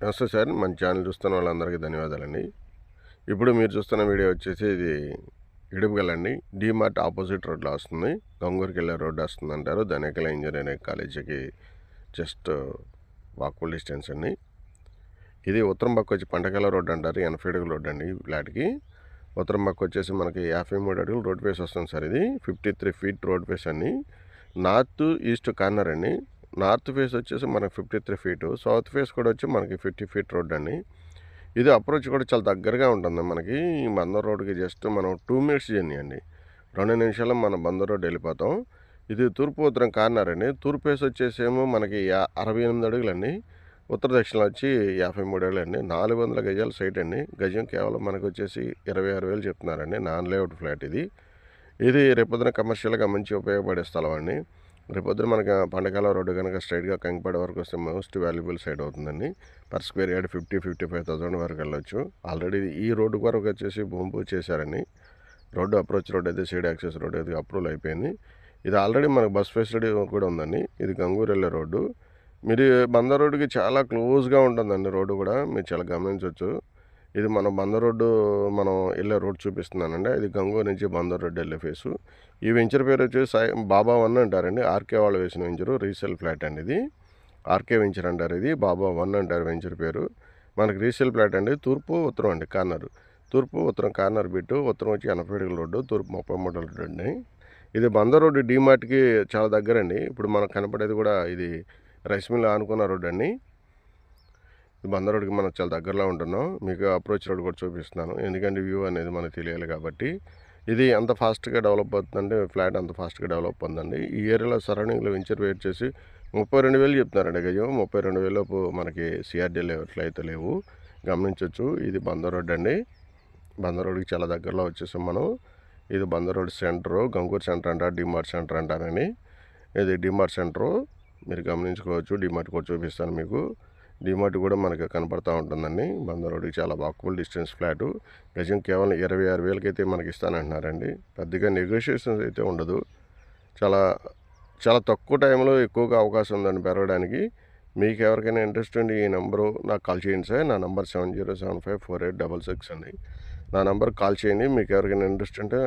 నమస్తే సార్. మన ఛానల్ చూస్తున్న వాళ్ళందరికీ ధన్యవాదాలండి. ఇప్పుడు మీరు చూస్తున్న వీడియో వచ్చేసి ఇది ఇడుపుగలండి. డీమార్ట్ ఆపోజిట్ రోడ్లో వస్తుంది. గంగూరుకి వెళ్ళే రోడ్డు వస్తుందంటారు. ధనికల ఇంజనీరింగ్ కాలేజీకి జస్ట్ వాకబుల్ డిస్టెన్స్ అండి. ఇది ఉత్తరం పక్క వచ్చి పంటకాల రోడ్డు అంటారు. 80 అడుగుల రోడ్డు అండి ఈ ఫ్లాట్కి. ఉత్తరం పక్క వచ్చేసి మనకి 53 అడుగులు రోడ్ ఫేస్ వస్తుంది సార్. ఇది 53 ఫీట్ రోడ్ ఫేస్ అండి. నార్త్ ఈస్ట్ కార్నర్ అండి. నార్త్ ఫేస్ వచ్చేసి మనకి 53 ఫీటు, సౌత్ ఫేస్ కూడా వచ్చి మనకి 50 ఫీట్ రోడ్ అండి. ఇది అప్రోచ్ కూడా చాలా దగ్గరగా ఉంటుంది మనకి. బందర్ రోడ్డుకి జస్ట్ మనం 2 మినిట్స్ జర్నీ అండి. 2 నిమిషాల్లో మనం బందర్ రోడ్డు వెళ్ళిపోతాం. ఇది తూర్పు ఉత్తరం కార్నర్ అండి. తూర్పు ఫేస్ వచ్చేసేమో మనకి 68 అడుగులండి. ఉత్తర దక్షిణ వచ్చి 53 అడుగులండి. 400 గజాల సైట్ అండి. గజం కేవలం మనకు వచ్చేసి 26,000 చెప్తున్నారండి. నాన్ లేఅవుట్ ఫ్లాట్ ఇది. ఇది రేపొద్దున కమర్షియల్గా మంచి ఉపయోగపడే స్థలం అండి. రేపొద్దున మనకి పండకాల రోడ్డు కనుక స్ట్రైట్గా కంకిపాడు వరకు వస్తే మోస్ట్ వాల్యుబుల్ సైడ్ అవుతుందండి. పర్ స్క్వేర్ యార్డ్ 55,000 వరకు వెళ్ళొచ్చు. ఆల్రెడీ ఈ రోడ్డు వరకు వచ్చేసి భూమి పూజ చేశారండి. రోడ్డు అప్రోచ్ రోడ్ అయితే సైడ్ యాక్సెస్ రోడ్ అయితే అప్రూవల్ అయిపోయింది. ఇది ఆల్రెడీ మనకు బస్ ఫెసిలిటీ కూడా ఉందండి. ఇది గంగూరు వెళ్ళే రోడ్డు. మీరు బందర్ రోడ్డుకి చాలా క్లోజ్గా ఉంటుందండి రోడ్డు కూడా. మీరు చాలా గమనించవచ్చు. ఇది మన బందర్ రోడ్డు మనం వెళ్ళే రోడ్ చూపిస్తున్నానండి. ఇది గంగూరు నుంచి బందర్ రోడ్డు వెళ్ళే ఫేసు. ఈ వెంచర్ పేరు వచ్చేసి బాబా 1 అంటారండి. ఆర్కే వాళ్ళు వేసిన వెంచరు. రీసేల్ ఫ్లాట్ అండి ఇది. ఆర్కే వెంచర్ అంటారు. ఇది బాబా 1 అంటారు వెంచర్ పేరు. మనకి రీసేల్ ఫ్లాట్ అండి. తూర్పు ఉత్తరం అండి కార్నర్. తూర్పు ఉత్తరం కార్నర్ బిట్టు. ఉత్తరం వచ్చి 80 అడుగుల రోడ్డు, తూర్పు 33 రోడ్డు అండి. ఇది బందర్ రోడ్డు డీమార్ట్కి చాలా దగ్గరండి. ఇప్పుడు మనకు కనపడేది కూడా ఇది రైస్ మిల్ ఆనుకున్న రోడ్డు అండి. బందర్ రోడ్డుకి మనం చాలా దగ్గరలో ఉంటున్నాం. మీకు అప్రోచ్ రోడ్ కూడా చూపిస్తున్నాను. ఎందుకంటే వ్యూ అనేది మనకు తెలియాలి కాబట్టి. ఇది అంత ఫాస్ట్గా డెవలప్ అవుతుందండి. ఫ్లాట్ అంత ఫాస్ట్గా డెవలప్ అవుతుందండి. ఈ ఏరియాలో సరౌండింగ్లో వెంచర్ వెయిట్ చేసి 32,000 చెప్తున్నారండి గజం. 32,000 లోపు మనకి సిఆర్డీ లెవెట్లు అయితే లేవు. గమనించవచ్చు. ఇది బందర్ రోడ్ అండి. బందర్ రోడ్డుకి చాలా దగ్గరలో వచ్చేసాం మనం. ఇది Bandar road centre. Gangur centre అంటారు, డిమార్ట్ సెంటర్ అంటారని. ఇది డిమార్ట్ సెంటరు. మీరు గమనించుకోవచ్చు. డిమార్ట్ కూడా చూపిస్తాను మీకు. డిమార్ట్ కూడా మనకు కనపడతా ఉంటుందండి. బందర్ రోడ్డుకి చాలా వాకబుల్ డిస్టెన్స్ ఫ్లాటు. గజం కేవలం 26,000కి అయితే మనకి ఇస్తానంటున్నారండి. పెద్దగా నెగోషియేషన్స్ అయితే ఉండదు. చాలా చాలా తక్కువ టైంలో ఎక్కువగా అవకాశం ఉందండి పెరగడానికి. మీకు ఎవరికైనా ఇంట్రెస్ట్ ఉండి ఈ నెంబరు నాకు కాల్ చేయండి సార్. నా నెంబర్ 70754866 అండి. నా నెంబర్ కాల్ చేయండి. మీకు ఎవరికైనా ఇంట్రెస్ట్ ఉంటే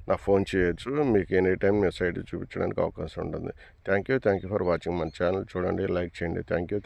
నాకు ఫోన్ చేయొచ్చు. మీకు ఎనీ టైం మీ సైట్ చూపించడానికి అవకాశం ఉంటుంది. Thank you for watching. మన ఛానల్ చూడండి, లైక్ చేయండి. Thank you.